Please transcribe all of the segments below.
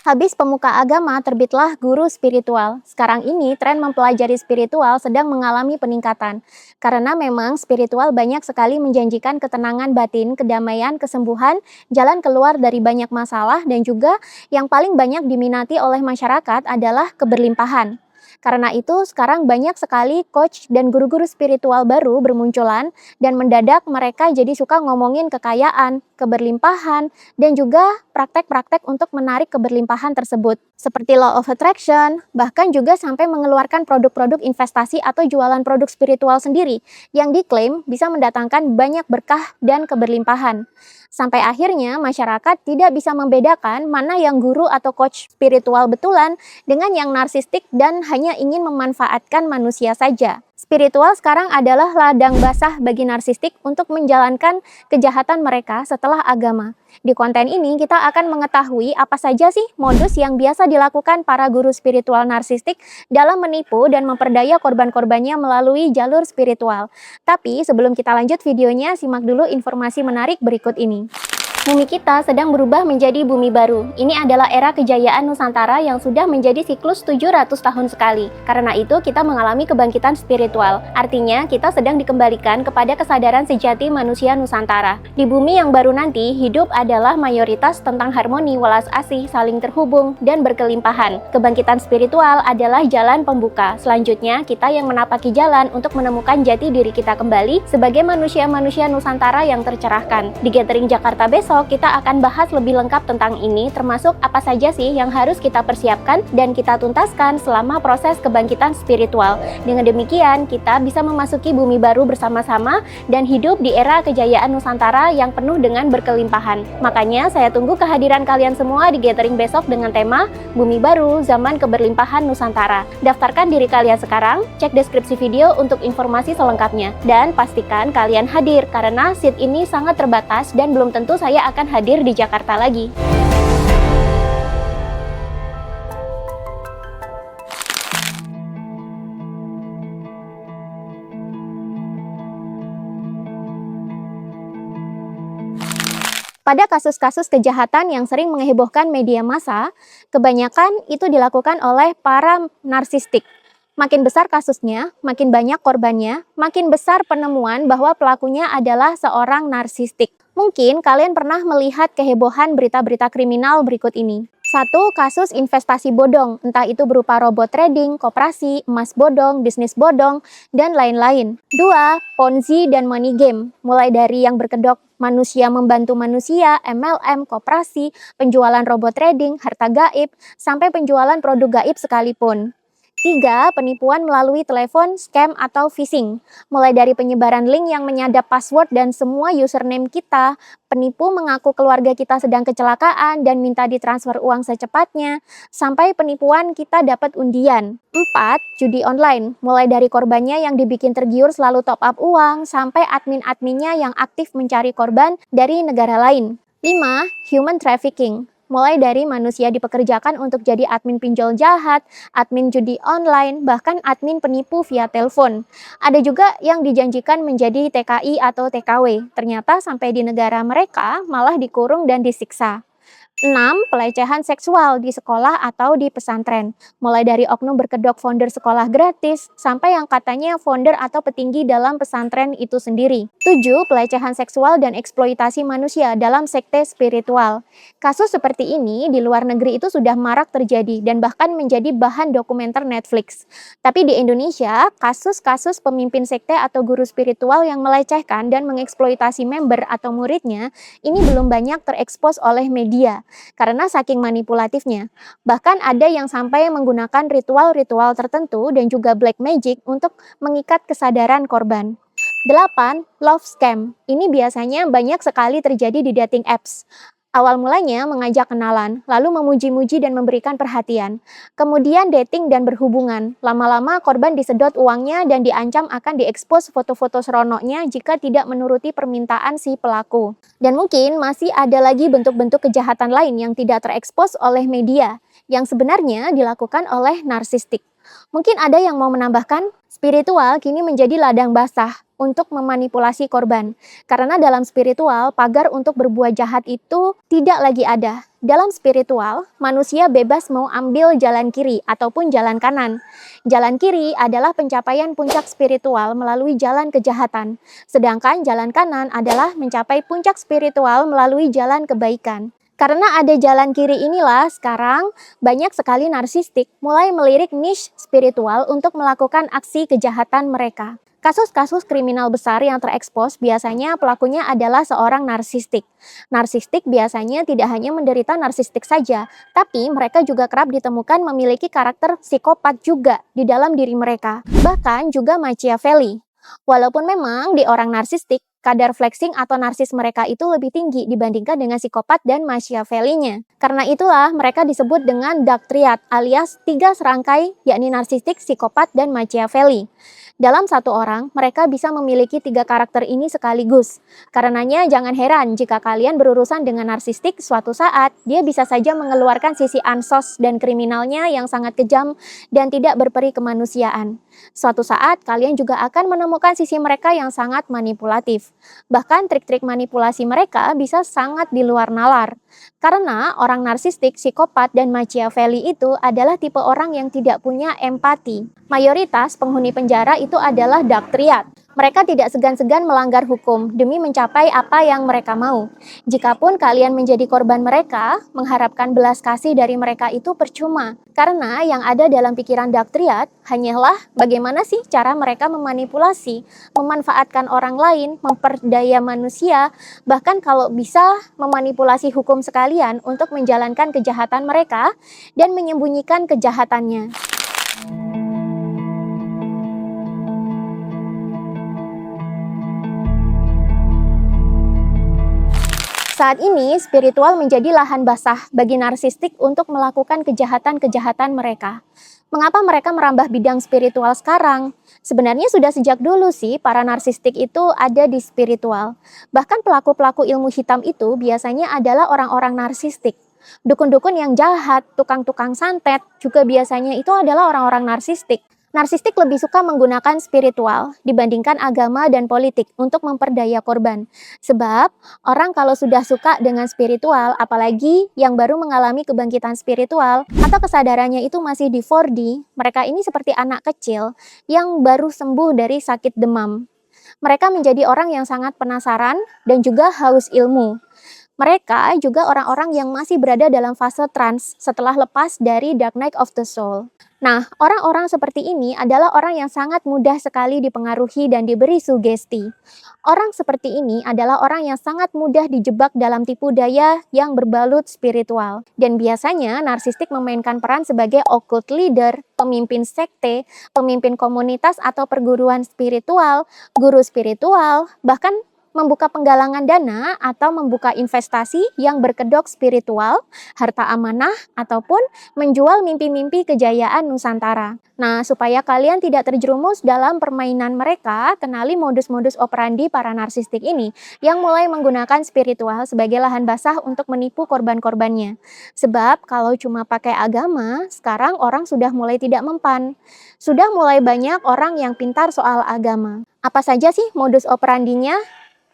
Habis pemuka agama, terbitlah guru spiritual. Sekarang ini, tren mempelajari spiritual sedang mengalami peningkatan. Karena memang spiritual banyak sekali menjanjikan ketenangan batin, kedamaian, kesembuhan, jalan keluar dari banyak masalah, dan juga yang paling banyak diminati oleh masyarakat adalah keberlimpahan. Karena itu, sekarang banyak sekali coach dan guru-guru spiritual baru bermunculan, dan mendadak mereka jadi suka ngomongin kekayaan, keberlimpahan, dan juga praktek-praktek untuk menarik keberlimpahan tersebut. Seperti law of attraction, bahkan juga sampai mengeluarkan produk-produk investasi atau jualan produk spiritual sendiri, yang diklaim bisa mendatangkan banyak berkah dan keberlimpahan. Sampai akhirnya masyarakat tidak bisa membedakan mana yang guru atau coach spiritual betulan dengan yang narsistik dan hanya ingin memanfaatkan manusia saja. Spiritual sekarang adalah ladang basah bagi narsistik untuk menjalankan kejahatan mereka setelah agama. Di konten ini kita akan mengetahui apa saja sih modus yang biasa dilakukan para guru spiritual narsistik dalam menipu dan memperdaya korban-korbannya melalui jalur spiritual. Tapi sebelum kita lanjut videonya, simak dulu informasi menarik berikut ini. Bumi kita sedang berubah menjadi bumi baru. Ini adalah era kejayaan Nusantara yang sudah menjadi siklus 700 tahun sekali. Karena itu kita mengalami kebangkitan spiritual. Artinya kita sedang dikembalikan kepada kesadaran sejati manusia Nusantara. Di bumi yang baru nanti, hidup adalah mayoritas tentang harmoni, welas asih, saling terhubung, dan berkelimpahan. Kebangkitan spiritual adalah jalan pembuka. Selanjutnya, kita yang menapaki jalan untuk menemukan jati diri kita kembali sebagai manusia-manusia Nusantara yang tercerahkan. Di Gathering Jakarta besok, kita akan bahas lebih lengkap tentang ini, termasuk apa saja sih yang harus kita persiapkan dan kita tuntaskan selama proses kebangkitan spiritual. Dengan demikian, kita bisa memasuki bumi baru bersama-sama dan hidup di era kejayaan Nusantara yang penuh dengan berkelimpahan. Makanya, saya tunggu kehadiran kalian semua di Gathering besok dengan tema Bumi Baru, Zaman Keberlimpahan Nusantara. Daftarkan diri kalian sekarang, cek deskripsi video untuk informasi selengkapnya. Dan pastikan kalian hadir, karena seat ini sangat terbatas dan belum tentu saya akan hadir di Jakarta lagi. Pada kasus-kasus kejahatan yang sering menghebohkan media massa, kebanyakan itu dilakukan oleh para narsistik. Makin besar kasusnya, makin banyak korbannya, makin besar penemuan bahwa pelakunya adalah seorang narsistik. Mungkin kalian pernah melihat kehebohan berita-berita kriminal berikut ini. 1. Kasus investasi bodong, entah itu berupa robot trading, koperasi, emas bodong, bisnis bodong, dan lain-lain. 2. Ponzi dan money game, mulai dari yang berkedok manusia membantu manusia, MLM, koperasi, penjualan robot trading, harta gaib, sampai penjualan produk gaib sekalipun. 3. Penipuan melalui telepon, scam, atau phishing. Mulai dari penyebaran link yang menyadap password dan semua username kita, penipu mengaku keluarga kita sedang kecelakaan dan minta ditransfer uang secepatnya, sampai penipuan kita dapat undian. 4. Judi online. Mulai dari korbannya yang dibikin tergiur selalu top up uang, sampai admin-adminnya yang aktif mencari korban dari negara lain. 5. Human trafficking. Mulai dari manusia dipekerjakan untuk jadi admin pinjol jahat, admin judi online, bahkan admin penipu via telepon. Ada juga yang dijanjikan menjadi TKI atau TKW. Ternyata sampai di negara mereka malah dikurung dan disiksa. 6. Pelecehan seksual di sekolah atau di pesantren. Mulai dari oknum berkedok founder sekolah gratis, sampai yang katanya founder atau petinggi dalam pesantren itu sendiri. 7. Pelecehan seksual dan eksploitasi manusia dalam sekte spiritual. Kasus seperti ini di luar negeri itu sudah marak terjadi dan bahkan menjadi bahan dokumenter Netflix. Tapi di Indonesia, kasus-kasus pemimpin sekte atau guru spiritual yang melecehkan dan mengeksploitasi member atau muridnya ini belum banyak terekspos oleh media. Karena saking manipulatifnya. Bahkan ada yang sampai menggunakan ritual-ritual tertentu dan juga black magic untuk mengikat kesadaran korban. 8. Love scam. Ini biasanya banyak sekali terjadi di dating apps. Awal mulanya mengajak kenalan, lalu memuji-muji dan memberikan perhatian. Kemudian dating dan berhubungan. Lama-lama korban disedot uangnya dan diancam akan diekspos foto-foto seronoknya jika tidak menuruti permintaan si pelaku. Dan mungkin masih ada lagi bentuk-bentuk kejahatan lain yang tidak terekspos oleh media, yang sebenarnya dilakukan oleh narsistik. Mungkin ada yang mau menambahkan, spiritual kini menjadi ladang basah untuk memanipulasi korban. Karena dalam spiritual, pagar untuk berbuat jahat itu tidak lagi ada. Dalam spiritual, manusia bebas mau ambil jalan kiri ataupun jalan kanan. Jalan kiri adalah pencapaian puncak spiritual melalui jalan kejahatan. Sedangkan jalan kanan adalah mencapai puncak spiritual melalui jalan kebaikan. Karena ada jalan kiri inilah sekarang banyak sekali narsistik mulai melirik niche spiritual untuk melakukan aksi kejahatan mereka. Kasus-kasus kriminal besar yang terekspos biasanya pelakunya adalah seorang narsistik. Narsistik biasanya tidak hanya menderita narsistik saja, tapi mereka juga kerap ditemukan memiliki karakter psikopat juga di dalam diri mereka. Bahkan juga Machiavelli. Walaupun memang di orang narsistik, kadar flexing atau narsis mereka itu lebih tinggi dibandingkan dengan psikopat dan Machiavelli-nya. Karena itulah mereka disebut dengan dark triad alias 3 serangkai yakni narsistik, psikopat, dan Machiavelli. Dalam satu orang, mereka bisa memiliki 3 karakter ini sekaligus. Karenanya jangan heran jika kalian berurusan dengan narsistik suatu saat, dia bisa saja mengeluarkan sisi ansos dan kriminalnya yang sangat kejam dan tidak berperi kemanusiaan. Suatu saat, kalian juga akan menemukan sisi mereka yang sangat manipulatif. Bahkan trik-trik manipulasi mereka bisa sangat di luar nalar. Karena orang narsistik, psikopat, dan Machiavelli itu adalah tipe orang yang tidak punya empati. Mayoritas penghuni penjara itu adalah dark triad. Mereka tidak segan-segan melanggar hukum demi mencapai apa yang mereka mau. Jikapun kalian menjadi korban mereka, mengharapkan belas kasih dari mereka itu percuma. Karena yang ada dalam pikiran dark triad hanyalah bagaimana sih cara mereka memanipulasi, memanfaatkan orang lain, memperdaya manusia, bahkan kalau bisa memanipulasi hukum sekalian untuk menjalankan kejahatan mereka dan menyembunyikan kejahatannya. Saat ini, spiritual menjadi lahan basah bagi narsistik untuk melakukan kejahatan-kejahatan mereka. Mengapa mereka merambah bidang spiritual sekarang? Sebenarnya sudah sejak dulu sih para narsistik itu ada di spiritual. Bahkan pelaku-pelaku ilmu hitam itu biasanya adalah orang-orang narsistik. Dukun-dukun yang jahat, tukang-tukang santet juga biasanya itu adalah orang-orang narsistik. Narsistik lebih suka menggunakan spiritual dibandingkan agama dan politik untuk memperdaya korban. Sebab orang kalau sudah suka dengan spiritual, apalagi yang baru mengalami kebangkitan spiritual atau kesadarannya itu masih di 4D, mereka ini seperti anak kecil yang baru sembuh dari sakit demam. Mereka menjadi orang yang sangat penasaran dan juga haus ilmu. Mereka juga orang-orang yang masih berada dalam fase trans setelah lepas dari Dark Night of the Soul. Nah, orang-orang seperti ini adalah orang yang sangat mudah sekali dipengaruhi dan diberi sugesti. Orang seperti ini adalah orang yang sangat mudah dijebak dalam tipu daya yang berbalut spiritual. Dan biasanya narsistik memainkan peran sebagai occult leader, pemimpin sekte, pemimpin komunitas atau perguruan spiritual, guru spiritual, bahkan membuka penggalangan dana atau membuka investasi yang berkedok spiritual, harta amanah, ataupun menjual mimpi-mimpi kejayaan Nusantara. Nah, supaya kalian tidak terjerumus dalam permainan mereka, kenali modus-modus operandi para narsistik ini yang mulai menggunakan spiritual sebagai lahan basah untuk menipu korban-korbannya. Sebab kalau cuma pakai agama, sekarang orang sudah mulai tidak mempan. Sudah mulai banyak orang yang pintar soal agama. Apa saja sih modus operandinya?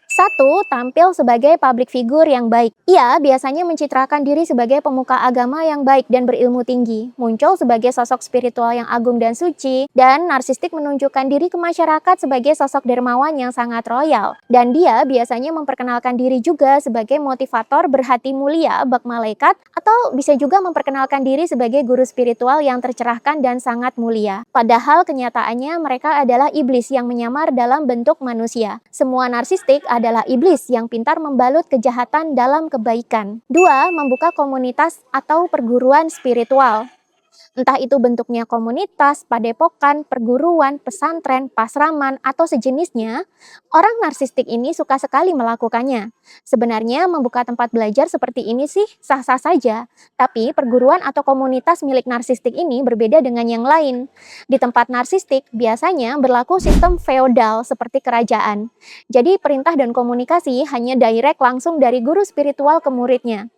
1. Tampil sebagai public figure yang baik. Ia biasanya mencitrakan diri sebagai pemuka agama yang baik dan berilmu tinggi, muncul sebagai sosok spiritual yang agung dan suci, dan narsistik menunjukkan diri ke masyarakat sebagai sosok dermawan yang sangat royal. Dan dia biasanya memperkenalkan diri juga sebagai motivator berhati mulia, bak malaikat, atau bisa juga memperkenalkan diri sebagai guru spiritual yang tercerahkan dan sangat mulia. Padahal kenyataannya mereka adalah iblis yang menyamar dalam bentuk manusia. Semua narsistik adalah iblis yang pintar membalut kejahatan dalam kebaikan. 2. Membuka komunitas atau perguruan spiritual. Entah itu bentuknya komunitas, padepokan, perguruan, pesantren, pasraman, atau sejenisnya, orang narsistik ini suka sekali melakukannya. Sebenarnya membuka tempat belajar seperti ini sih sah-sah saja, tapi perguruan atau komunitas milik narsistik ini berbeda dengan yang lain. Di tempat narsistik biasanya berlaku sistem feodal seperti kerajaan. Jadi perintah dan komunikasi hanya direct langsung dari guru spiritual ke muridnya.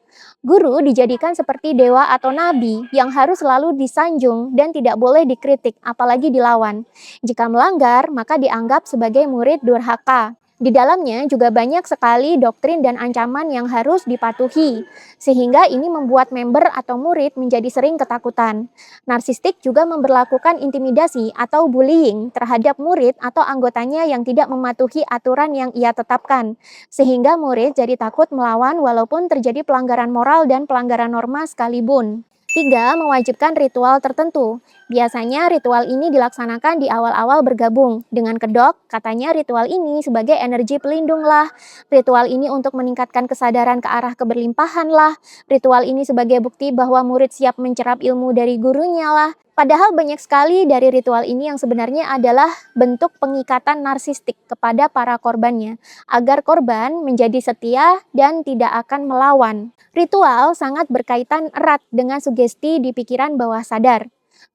Guru dijadikan seperti dewa atau nabi yang harus selalu disanjung dan tidak boleh dikritik, apalagi dilawan. Jika melanggar, maka dianggap sebagai murid durhaka. Di dalamnya juga banyak sekali doktrin dan ancaman yang harus dipatuhi, sehingga ini membuat member atau murid menjadi sering ketakutan. Narsistik juga memberlakukan intimidasi atau bullying terhadap murid atau anggotanya yang tidak mematuhi aturan yang ia tetapkan, sehingga murid jadi takut melawan walaupun terjadi pelanggaran moral dan pelanggaran norma sekalipun. 3. Mewajibkan ritual tertentu. Biasanya ritual ini dilaksanakan di awal-awal bergabung. Dengan kedok, katanya ritual ini sebagai energi pelindung lah. Ritual ini untuk meningkatkan kesadaran ke arah keberlimpahan lah. Ritual ini sebagai bukti bahwa murid siap mencerap ilmu dari gurunya lah. Padahal banyak sekali dari ritual ini yang sebenarnya adalah bentuk pengikatan narsistik kepada para korbannya, agar korban menjadi setia dan tidak akan melawan. Ritual sangat berkaitan erat dengan sugesti di pikiran bawah sadar.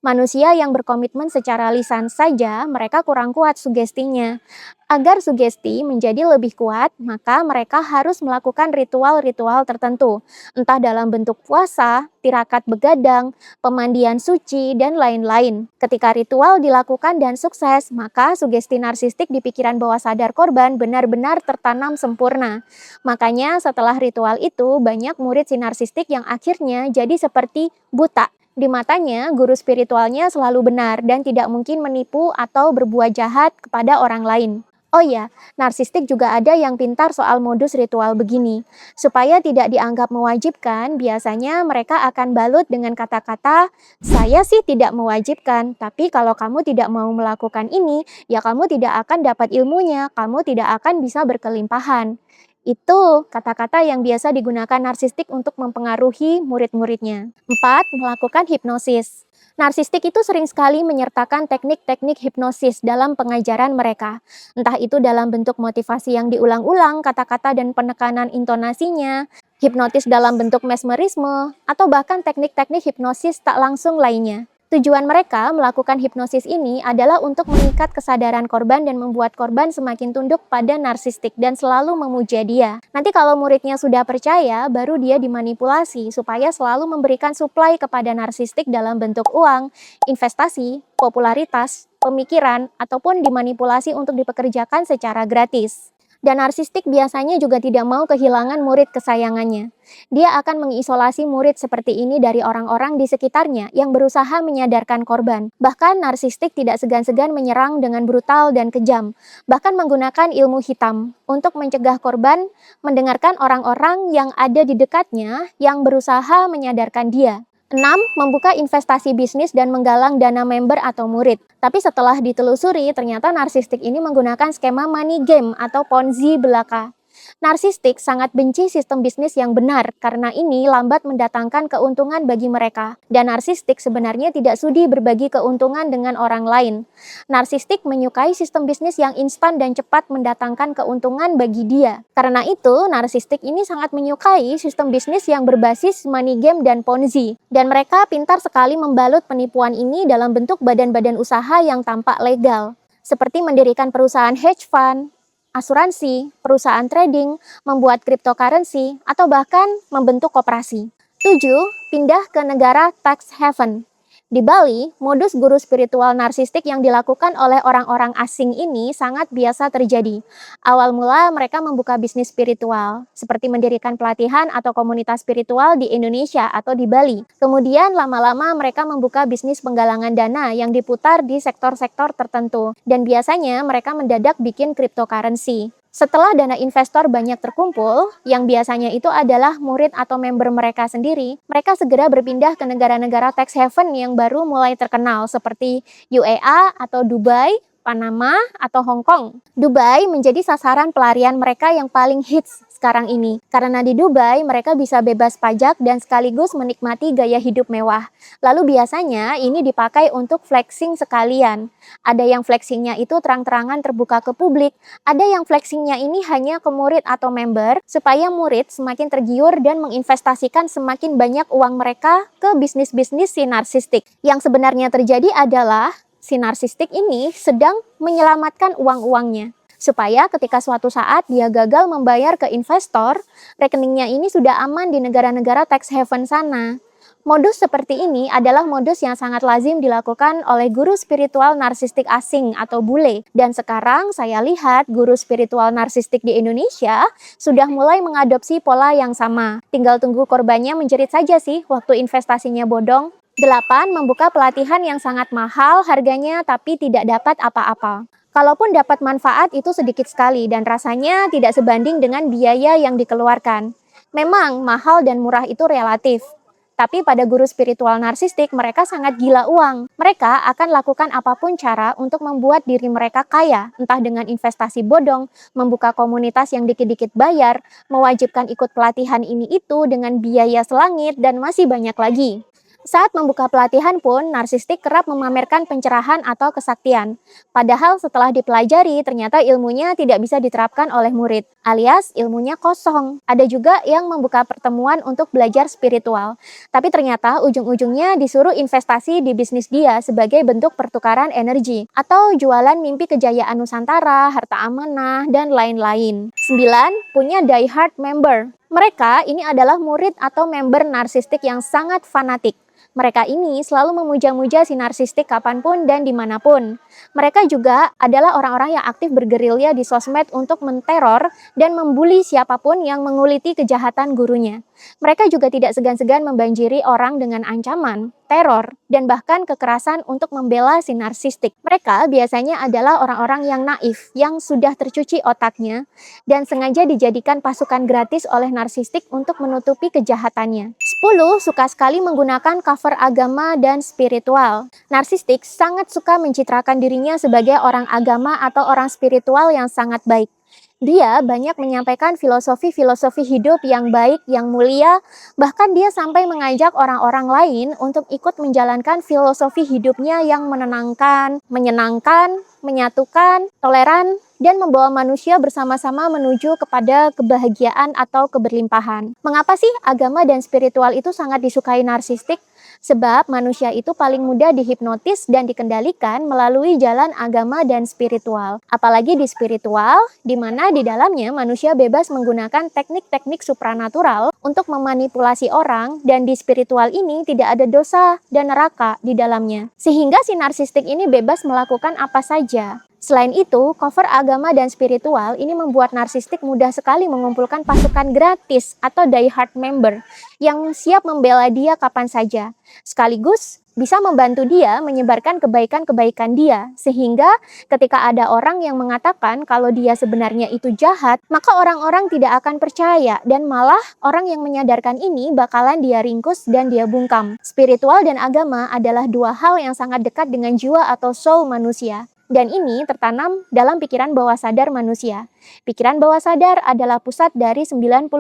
Manusia yang berkomitmen secara lisan saja, mereka kurang kuat sugestinya. Agar sugesti menjadi lebih kuat, maka mereka harus melakukan ritual-ritual tertentu, entah dalam bentuk puasa, tirakat begadang, pemandian suci, dan lain-lain. Ketika ritual dilakukan dan sukses, maka sugesti narsistik di pikiran bawah sadar korban benar-benar tertanam sempurna. Makanya setelah ritual itu, banyak murid si narsistik yang akhirnya jadi seperti buta. Di matanya, guru spiritualnya selalu benar dan tidak mungkin menipu atau berbuat jahat kepada orang lain. Oh ya, narsistik juga ada yang pintar soal modus ritual begini. Supaya tidak dianggap mewajibkan, biasanya mereka akan balut dengan kata-kata, "Saya sih tidak mewajibkan, tapi kalau kamu tidak mau melakukan ini, ya kamu tidak akan dapat ilmunya, kamu tidak akan bisa berkelimpahan." Itu kata-kata yang biasa digunakan narsistik untuk mempengaruhi murid-muridnya. 4. Melakukan hipnosis. Narsistik itu sering sekali menyertakan teknik-teknik hipnosis dalam pengajaran mereka. Entah itu dalam bentuk motivasi yang diulang-ulang, kata-kata dan penekanan intonasinya, hipnotis dalam bentuk mesmerisme, atau bahkan teknik-teknik hipnosis tak langsung lainnya. Tujuan mereka melakukan hipnosis ini adalah untuk mengikat kesadaran korban dan membuat korban semakin tunduk pada narsistik dan selalu memuja dia. Nanti kalau muridnya sudah percaya, baru dia dimanipulasi supaya selalu memberikan suplai kepada narsistik dalam bentuk uang, investasi, popularitas, pemikiran, ataupun dimanipulasi untuk dipekerjakan secara gratis. Dan narsistik biasanya juga tidak mau kehilangan murid kesayangannya. Dia akan mengisolasi murid seperti ini dari orang-orang di sekitarnya yang berusaha menyadarkan korban. Bahkan narsistik tidak segan-segan menyerang dengan brutal dan kejam, bahkan menggunakan ilmu hitam untuk mencegah korban mendengarkan orang-orang yang ada di dekatnya yang berusaha menyadarkan dia. 6. Membuka investasi bisnis dan menggalang dana member atau murid. Tapi setelah ditelusuri, ternyata narsistik ini menggunakan skema money game atau Ponzi belaka. Narsistik sangat benci sistem bisnis yang benar karena ini lambat mendatangkan keuntungan bagi mereka. Dan narsistik sebenarnya tidak sudi berbagi keuntungan dengan orang lain. Narsistik menyukai sistem bisnis yang instan dan cepat mendatangkan keuntungan bagi dia. Karena itu, narsistik ini sangat menyukai sistem bisnis yang berbasis money game dan Ponzi. Dan mereka pintar sekali membalut penipuan ini dalam bentuk badan-badan usaha yang tampak legal. Seperti mendirikan perusahaan hedge fund, asuransi, perusahaan trading, membuat cryptocurrency, atau bahkan membentuk koperasi. 7. Pindah ke negara tax haven. Di Bali, modus guru spiritual narsistik yang dilakukan oleh orang-orang asing ini sangat biasa terjadi. Awal mula mereka membuka bisnis spiritual, seperti mendirikan pelatihan atau komunitas spiritual di Indonesia atau di Bali. Kemudian lama-lama mereka membuka bisnis penggalangan dana yang diputar di sektor-sektor tertentu. Dan biasanya mereka mendadak bikin cryptocurrency. Setelah dana investor banyak terkumpul, yang biasanya itu adalah murid atau member mereka sendiri, mereka segera berpindah ke negara-negara tax haven yang baru mulai terkenal seperti UAE atau Dubai, Panama, atau Hong Kong. Dubai menjadi sasaran pelarian mereka yang paling hits sekarang ini. Karena di Dubai mereka bisa bebas pajak dan sekaligus menikmati gaya hidup mewah. Lalu biasanya ini dipakai untuk flexing sekalian. Ada yang flexingnya itu terang-terangan terbuka ke publik, ada yang flexingnya ini hanya ke murid atau member, supaya murid semakin tergiur dan menginvestasikan semakin banyak uang mereka ke bisnis-bisnis si narsistik. Yang sebenarnya terjadi adalah si narsistik ini sedang menyelamatkan uang-uangnya. supaya ketika suatu saat dia gagal membayar ke investor, rekeningnya ini sudah aman di negara-negara tax haven sana. Modus seperti ini adalah modus yang sangat lazim dilakukan oleh guru spiritual narsistik asing atau bule. Dan sekarang saya lihat guru spiritual narsistik di Indonesia sudah mulai mengadopsi pola yang sama. Tinggal tunggu korbannya menjerit saja sih waktu investasinya bodong. 8. Membuka pelatihan yang sangat mahal harganya tapi tidak dapat apa-apa. Kalaupun dapat manfaat itu sedikit sekali dan rasanya tidak sebanding dengan biaya yang dikeluarkan. Memang mahal dan murah itu relatif. Tapi pada guru spiritual narsistik, mereka sangat gila uang. Mereka akan lakukan apapun cara untuk membuat diri mereka kaya, entah dengan investasi bodong, membuka komunitas yang dikit-dikit bayar, mewajibkan ikut pelatihan ini itu dengan biaya selangit, dan masih banyak lagi. Saat membuka pelatihan pun, narsistik kerap memamerkan pencerahan atau kesaktian. Padahal setelah dipelajari, ternyata ilmunya tidak bisa diterapkan oleh murid, alias ilmunya kosong. Ada juga yang membuka pertemuan untuk belajar spiritual. Tapi ternyata ujung-ujungnya disuruh investasi di bisnis dia sebagai bentuk pertukaran energi. Atau jualan mimpi kejayaan Nusantara, harta amanah, dan lain-lain. 9. Punya diehard member. Mereka ini adalah murid atau member narsistik yang sangat fanatik. Mereka ini selalu memuja-muja si narsistik kapanpun dan dimanapun. Mereka juga adalah orang-orang yang aktif bergerilya di sosmed untuk menteror dan membuli siapapun yang menguliti kejahatan gurunya. Mereka juga tidak segan-segan membanjiri orang dengan ancaman, teror, dan bahkan kekerasan untuk membela si narsistik. Mereka biasanya adalah orang-orang yang naif, yang sudah tercuci otaknya, dan sengaja dijadikan pasukan gratis oleh narsistik untuk menutupi kejahatannya. 10. Suka sekali menggunakan cover agama dan spiritual. Narsistik sangat suka mencitrakan dirinya sebagai orang agama atau orang spiritual yang sangat baik. Dia banyak menyampaikan filosofi-filosofi hidup yang baik, yang mulia, bahkan dia sampai mengajak orang-orang lain untuk ikut menjalankan filosofi hidupnya yang menenangkan, menyenangkan, menyatukan, toleran, dan membawa manusia bersama-sama menuju kepada kebahagiaan atau keberlimpahan. Mengapa sih agama dan spiritual itu sangat disukai narsistik? Sebab manusia itu paling mudah dihipnotis dan dikendalikan melalui jalan agama dan spiritual. Apalagi di spiritual, di mana di dalamnya manusia bebas menggunakan teknik-teknik supranatural untuk memanipulasi orang, dan di spiritual ini tidak ada dosa dan neraka di dalamnya. Sehingga si narsistik ini bebas melakukan apa saja. Selain itu, cover agama dan spiritual ini membuat narsistik mudah sekali mengumpulkan pasukan gratis atau diehard member yang siap membela dia kapan saja. Sekaligus bisa membantu dia menyebarkan kebaikan-kebaikan dia, sehingga ketika ada orang yang mengatakan kalau dia sebenarnya itu jahat, maka orang-orang tidak akan percaya, dan malah orang yang menyadarkan ini bakalan dia ringkus dan dia bungkam. Spiritual dan agama adalah dua hal yang sangat dekat dengan jiwa atau soul manusia. Dan ini tertanam dalam pikiran bawah sadar manusia. Pikiran bawah sadar adalah pusat dari 90%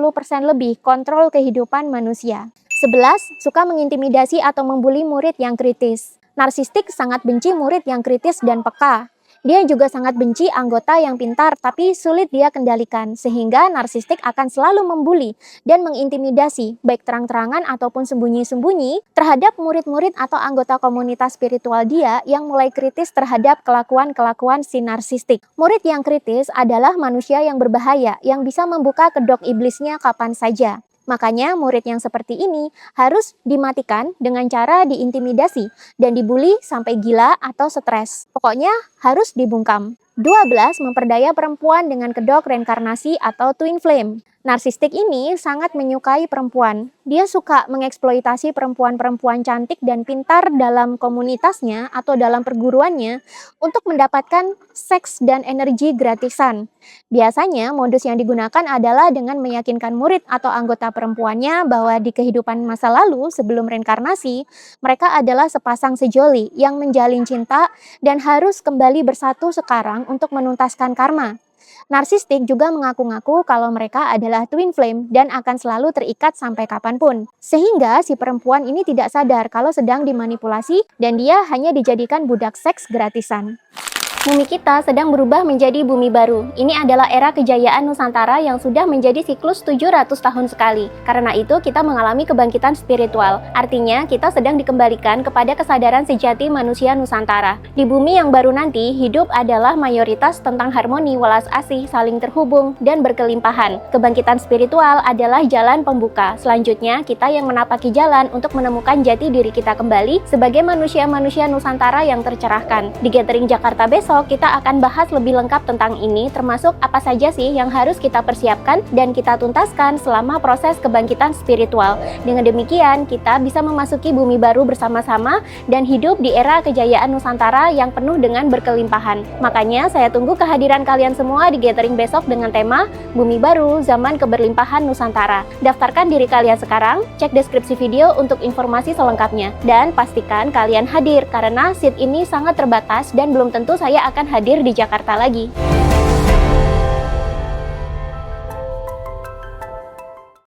lebih kontrol kehidupan manusia. 11. Suka mengintimidasi atau membuli murid yang kritis. Narsistik sangat benci murid yang kritis dan peka. Dia juga sangat benci anggota yang pintar tapi sulit dia kendalikan, sehingga narsistik akan selalu membuli dan mengintimidasi, baik terang-terangan ataupun sembunyi-sembunyi, terhadap murid-murid atau anggota komunitas spiritual dia yang mulai kritis terhadap kelakuan-kelakuan si narsistik. Murid yang kritis adalah manusia yang berbahaya, yang bisa membuka kedok iblisnya kapan saja. Makanya murid yang seperti ini harus dimatikan dengan cara diintimidasi dan dibully sampai gila atau stres. Pokoknya harus dibungkam. 12. Memperdaya perempuan dengan kedok reinkarnasi atau twin flame. Narsistik ini sangat menyukai perempuan. Dia suka mengeksploitasi perempuan-perempuan cantik dan pintar dalam komunitasnya atau dalam perguruannya untuk mendapatkan seks dan energi gratisan. Biasanya modus yang digunakan adalah dengan meyakinkan murid atau anggota perempuannya bahwa di kehidupan masa lalu sebelum reinkarnasi, mereka adalah sepasang sejoli yang menjalin cinta dan harus kembali bersatu sekarang untuk menuntaskan karma. Narsistik juga mengaku-ngaku kalau mereka adalah twin flame dan akan selalu terikat sampai kapanpun. Sehingga si perempuan ini tidak sadar kalau sedang dimanipulasi dan dia hanya dijadikan budak seks gratisan. Bumi kita sedang berubah menjadi bumi baru. Ini adalah era kejayaan Nusantara yang sudah menjadi siklus 700 tahun sekali. Karena itu kita mengalami kebangkitan spiritual. Artinya kita sedang dikembalikan kepada kesadaran sejati manusia Nusantara. Di bumi yang baru nanti, hidup adalah mayoritas tentang harmoni, welas asih, saling terhubung, dan berkelimpahan. Kebangkitan spiritual adalah jalan pembuka. Selanjutnya, kita yang menapaki jalan untuk menemukan jati diri kita kembali sebagai manusia-manusia Nusantara yang tercerahkan. Di Gathering Jakarta besok, kita akan bahas lebih lengkap tentang ini, termasuk apa saja sih yang harus kita persiapkan dan kita tuntaskan selama proses kebangkitan spiritual. Dengan demikian, kita bisa memasuki bumi baru bersama-sama dan hidup di era kejayaan Nusantara yang penuh dengan berkelimpahan. Makanya, saya tunggu kehadiran kalian semua di Gathering besok dengan tema Bumi Baru, Zaman Keberlimpahan Nusantara. Daftarkan diri kalian sekarang, cek deskripsi video untuk informasi selengkapnya, dan pastikan kalian hadir karena seat ini sangat terbatas dan belum tentu saya akan hadir di Jakarta lagi.